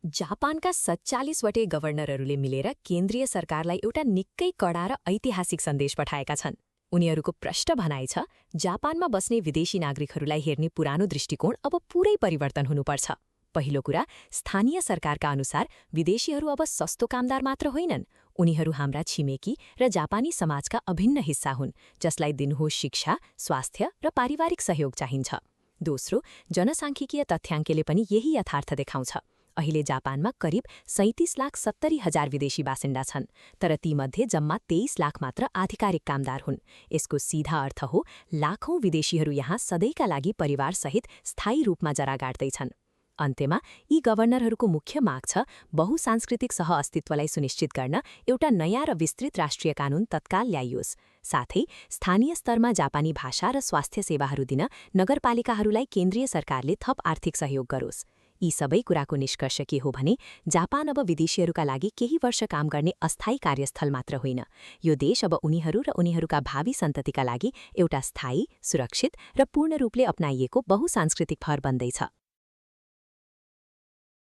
जापानका 47वटै गभर्नरहरूले मिलेर केन्द्रीय सरकारलाई एउटा निकै कडा र ऐतिहासिक सन्देश पठाएका छन्। उनीहरूको प्रष्ट भनाइ छ, जापानमा बस्ने विदेशी नागरिकहरूलाई हेर्ने पुरानो दृष्टिकोण अब पूरै परिवर्तन हुनुपर्छ। पहिलो कुरा, स्थानीय सरकारका अनुसार विदेशीहरू अब सस्तो कामदार मात्र होइनन्, उनीहरू हाम्रा छिमेकी र जापानी समाजका अभिन्न हिस्सा हुन्, जसलाई दिनुहोस् शिक्षा, स्वास्थ्य र पारिवारिक सहयोग चाहिन्छ। दोस्रो, जनसाङ्ख्यिकीय तथ्याङ्कले पनि यही यथार्थ देखाउँछ। अहिले जापानमा करिब 37,70,000 विदेशी बासिन्दा छन्, तर तीमध्ये जम्मा 23 लाख मात्र आधिकारिक कामदार हुन्। यसको सीधा अर्थ हो, लाखौं विदेशीहरू यहाँ सधैँका लागि परिवारसहित स्थायी रूपमा जरा गाड्दैछन्। अन्त्यमा यी गभर्नरहरूको मुख्य माग छ बहुसांस्कृतिक सहअस्तित्वलाई सुनिश्चित गर्न एउटा नयाँ र विस्तृत राष्ट्रिय कानून तत्काल ल्याइयोस्। साथै स्थानीय स्तरमा जापानी भाषा र स्वास्थ्य सेवाहरू दिन नगरपालिकाहरूलाई केन्द्रीय सरकारले थप आर्थिक सहयोग गरोस्। यी सबै कुराको निष्कर्ष के हो भने, जापान अब विदेशीहरूका लागि केही वर्ष काम गर्ने अस्थायी कार्यस्थल मात्र होइन। यो देश अब उनीहरू र उनीहरूका भावी सन्ततिका लागि एउटा स्थायी, सुरक्षित र पूर्ण रूपले अपनाइएको बहुसांस्कृतिक घर बन्दैछ।